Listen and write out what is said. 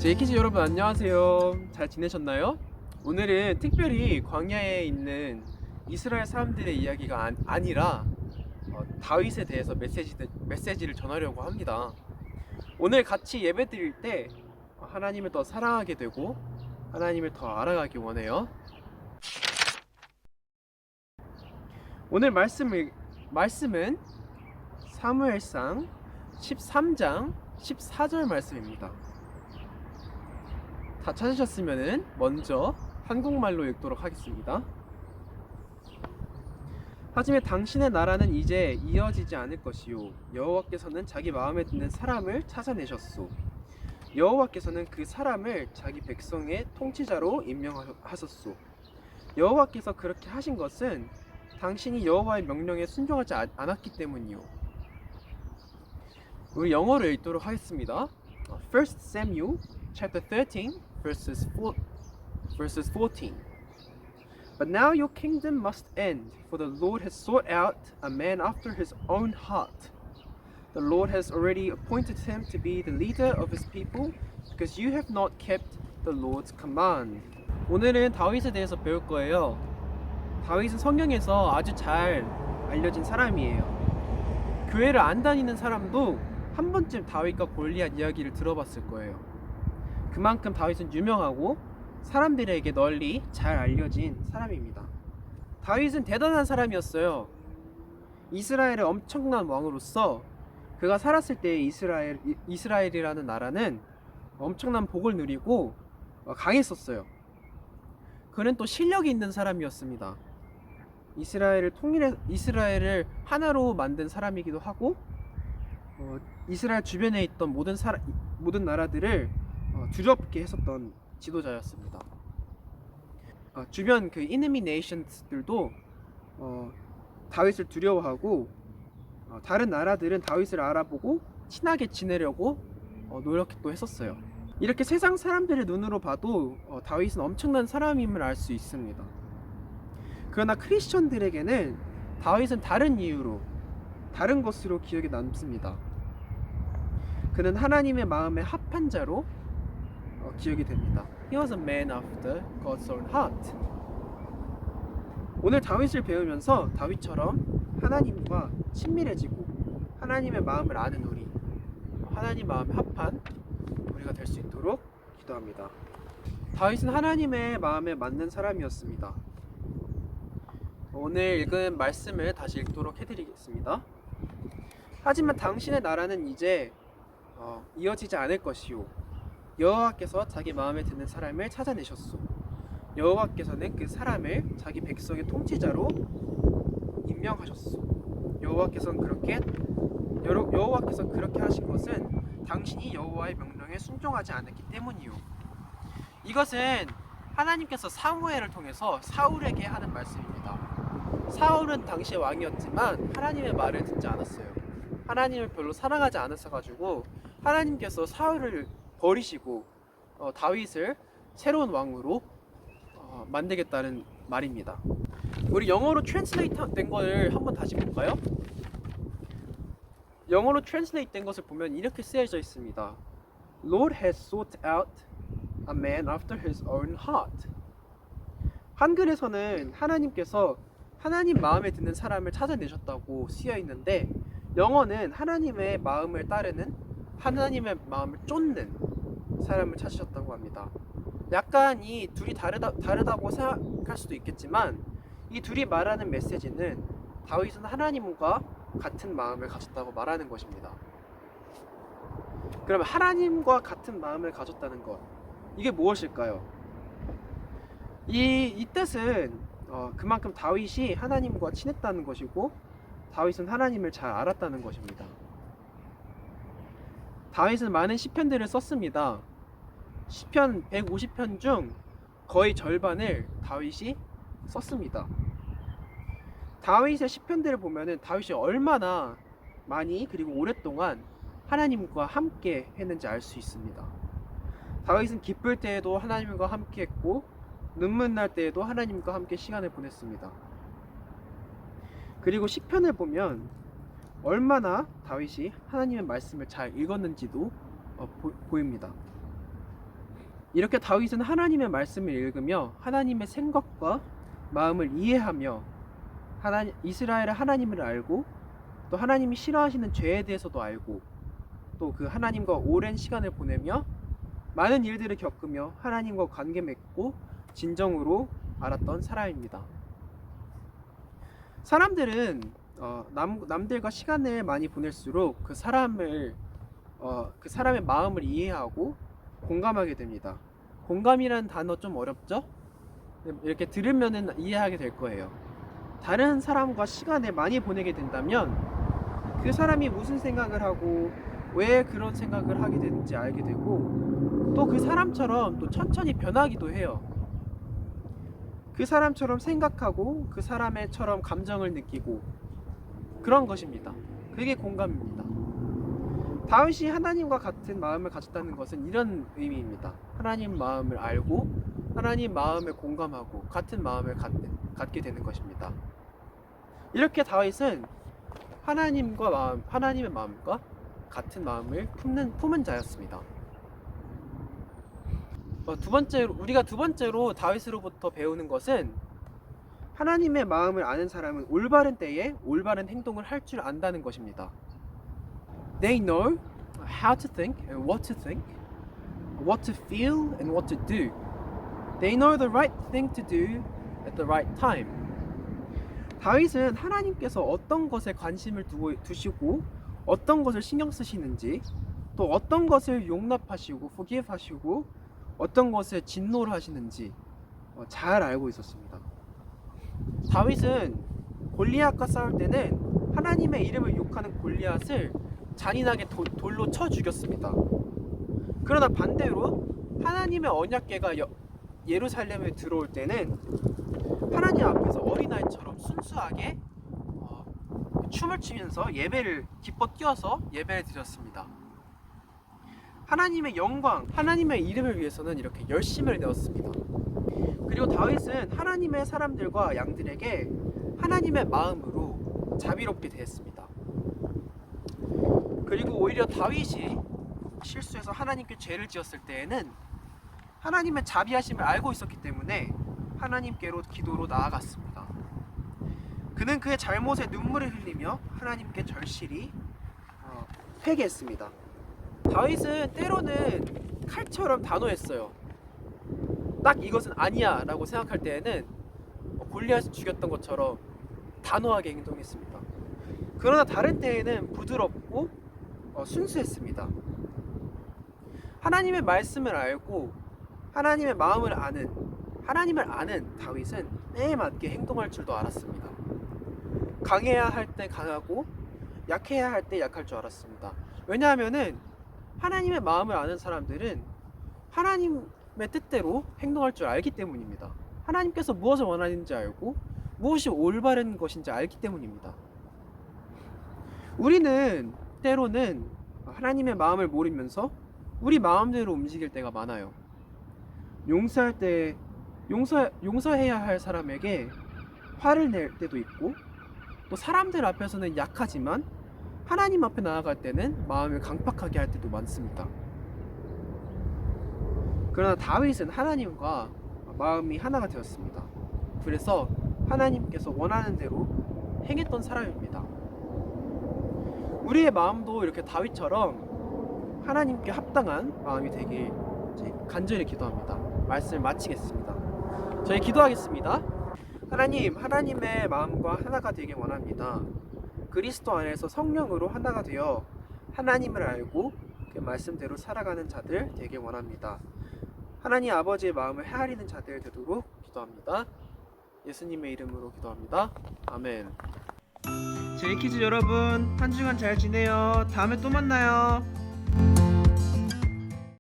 제이키즈 여러분 안녕하세요. 잘 지내셨나요? 오늘은 특별히 광야에 있는 이스라엘 사람들의 이야기가 아니라 다윗에 대해서 메시지를 전하려고 합니다. 오늘 같이 예배 드릴 때 하나님을 더 사랑하게 되고 하나님을 더 알아가기 원해요. 오늘 말씀은 사무엘상 13장 14절 말씀입니다. 다 찾으셨으면 먼저 한국말로 읽도록 하겠습니다. 하지만 당신의 나라는 이제 이어지지 않을 것이요 여호와께서는 자기 마음에 드는 사람을 찾아내셨소. 여호와께서는 그 사람을 자기 백성의 통치자로 임명하셨소. 여호와께서 그렇게 하신 것은 당신이 여호와의 명령에 순종하지 않았기 때문이요. 우리 영어로 읽도록 하겠습니다. 1 Samuel chapter 13 verses 14. But now your kingdom must end, for the Lord has sought out a man after his own heart. The Lord has already appointed him to be the leader of his people, because you have not kept the Lord's command. 오늘은 다윗에 대해서 배울 거예요. 다윗은 성경에서 아주 잘 알려진 사람이에요. 교회를 안 다니는 사람도 한 번쯤 다윗과 골리앗 이야기를 들어봤을 거예요. 그만큼 다윗은 유명하고 사람들에게 널리 잘 알려진 사람입니다. 다윗은 대단한 사람이었어요. 이스라엘의 엄청난 왕으로서 그가 살았을 때 이스라엘이라는 나라는 엄청난 복을 누리고 강했었어요. 그는 또 실력이 있는 사람이었습니다. 이스라엘을 하나로 만든 사람이기도 하고 이스라엘 주변에 있던 모든 나라들을 두렵게 했었던 지도자였습니다. 주변 그 enemy nations들도 다윗을 두려워하고 다른 나라들은 다윗을 알아보고 친하게 지내려고 노력도 했었어요. 이렇게 세상 사람들의 눈으로 봐도 다윗은 엄청난 사람임을 알 수 있습니다. 그러나 크리스천들에게는 다윗은 다른 이유로, 다른 것으로 기억에 남습니다. 그는 하나님의 마음에 합한 자로 기억이 됩니다. He was a man after God's own heart. 오늘 다윗을 배우면서 다윗처럼 하나님과 친밀해지고 하나님의 마음을 아는 우리, 하나님 마음에 합한 우리가 될 수 있도록 기도합니다. 다윗은 하나님의 마음에 맞는 사람이었습니다. 오늘 읽은 말씀을 다시 읽도록 해드리겠습니다. 하지만 당신의 나라는 이제 이어지지 않을 것이요 여호와께서 자기 마음에 드는 사람을 찾아내셨소. 여호와께서는 그 사람을 자기 백성의 통치자로 임명하셨소. 여호와께서 그렇게 하신 것은 당신이 여호와의 명령에 순종하지 않았기 때문이요. 이것은 하나님께서 사무엘을 통해서 사울에게 하는 말씀입니다. 사울은 당시의 왕이었지만 하나님의 말을 듣지 않았어요. 하나님을 별로 사랑하지 않았어가지고 하나님께서 사울을 버리시고 다윗을 새로운 왕으로 만들겠다는 말입니다. 우리 영어로 트랜슬레이트 된 걸 한번 다시 볼까요? 영어로 트랜슬레이트 된 것을 보면 이렇게 쓰여져 있습니다. Lord has sought out a man after his own heart. 한글에서는 하나님께서 하나님 마음에 드는 사람을 찾아내셨다고 쓰여 있는데 영어는 하나님의 마음을 따르는, 하나님의 마음을 쫓는 사람을 찾으셨다고 합니다. 약간 이 둘이 다르다고 생각할 수도 있겠지만 이 둘이 말하는 메시지는 다윗은 하나님과 같은 마음을 가졌다고 말하는 것입니다. 그러면 하나님과 같은 마음을 가졌다는 것, 이게 무엇일까요? 이 뜻은 그만큼 다윗이 하나님과 친했다는 것이고 다윗은 하나님을 잘 알았다는 것입니다. 다윗은 많은 시편들을 썼습니다. 시편 150편 중 거의 절반을 다윗이 썼습니다. 다윗의 시편들을 보면은 다윗이 얼마나 많이 그리고 오랫동안 하나님과 함께 했는지 알 수 있습니다. 다윗은 기쁠 때에도 하나님과 함께 했고 눈물 날 때에도 하나님과 함께 시간을 보냈습니다. 그리고 시편을 보면 얼마나 다윗이 하나님의 말씀을 잘 읽었는지도 보입니다. 이렇게 다윗은 하나님의 말씀을 읽으며 하나님의 생각과 마음을 이해하며 이스라엘의 하나님을 알고 또 하나님이 싫어하시는 죄에 대해서도 알고 또 그 하나님과 오랜 시간을 보내며 많은 일들을 겪으며 하나님과 관계 맺고 진정으로 알았던 사람입니다. 사람들은 남들과 시간을 많이 보낼수록 그 사람의 마음을 이해하고 공감하게 됩니다. 공감이라는 단어 좀 어렵죠? 이렇게 들으면은 이해하게 될 거예요. 다른 사람과 시간을 많이 보내게 된다면 그 사람이 무슨 생각을 하고 왜 그런 생각을 하게 되는지 알게 되고 또 그 사람처럼 또 천천히 변하기도 해요. 그 사람처럼 생각하고 그 사람처럼 감정을 느끼고 그런 것입니다. 그게 공감입니다. 다윗이 하나님과 같은 마음을 가졌다는 것은 이런 의미입니다. 하나님 마음을 알고 하나님 마음에 공감하고 같은 마음을 갖게 되는 것입니다. 이렇게 다윗은 하나님의 마음과 같은 마음을 품은 자였습니다. 우리가 두 번째로 다윗으로부터 배우는 것은 하나님의 마음을 아는 사람은 올바른 때에 올바른 행동을 할 줄 안다는 것입니다. They know how to think and what to think, what to feel and what to do. They know the right thing to do at the right time. 다윗은 하나님께서 어떤 것에 관심을 두시고 어떤 것을 신경 쓰시는지 또 어떤 것을 용납하시고 forgive 하시고 어떤 것에 진노를 하시는지 잘 알고 있었습니다. 다윗은 골리앗과 싸울 때는 하나님의 이름을 욕하는 골리앗을 잔인하게 돌로 쳐 죽였습니다. 그러나 반대로 하나님의 언약궤가 예루살렘에 들어올 때는 하나님 앞에서 어린아이처럼 순수하게 춤을 추면서 기뻐 뛰어서 예배를 드렸습니다. 하나님의 영광, 하나님의 이름을 위해서는 이렇게 열심을 내었습니다. 그리고 다윗은 하나님의 사람들과 양들에게 하나님의 마음으로 자비롭게 대했습니다. 그리고 오히려 다윗이 실수해서 하나님께 죄를 지었을 때에는 하나님의 자비하심을 알고 있었기 때문에 하나님께로 기도로 나아갔습니다. 그는 그의 잘못에 눈물을 흘리며 하나님께 절실히 회개했습니다. 다윗은 때로는 칼처럼 단호했어요. 딱 이것은 아니야 라고 생각할 때에는 골리앗을 죽였던 것처럼 단호하게 행동했습니다. 그러나 다른 때에는 부드럽고 순수했습니다. 하나님의 말씀을 알고 하나님의 마음을 하나님을 아는 다윗은 때에 맞게 행동할 줄도 알았습니다. 강해야 할 때 강하고 약해야 할 때 약할 줄 알았습니다. 왜냐하면은 하나님의 마음을 아는 사람들은 하나님의 뜻대로 행동할 줄 알기 때문입니다. 하나님께서 무엇을 원하는지 알고 무엇이 올바른 것인지 알기 때문입니다. 우리는 때로는 하나님의 마음을 모르면서 우리 마음대로 움직일 때가 많아요. 용서해야 할 사람에게 화를 낼 때도 있고 또 사람들 앞에서는 약하지만 하나님 앞에 나아갈 때는 마음을 강팍하게 할 때도 많습니다. 그러나 다윗은 하나님과 마음이 하나가 되었습니다. 그래서 하나님께서 원하는 대로 행했던 사람입니다. 우리의 마음도 이렇게 다윗처럼 하나님께 합당한 마음이 되길 간절히 기도합니다. 말씀을 마치겠습니다. 저희 기도하겠습니다. 하나님의 마음과 하나가 되길 원합니다. 그리스도 안에서 성령으로 하나가 되어 하나님을 알고 그 말씀대로 살아가는 자들 되길 원합니다. 하나님 아버지의 마음을 헤아리는 자들 되도록 기도합니다. 예수님의 이름으로 기도합니다. 아멘. 제이키즈 여러분, 한 주간 잘 지내요. 다음에 또 만나요.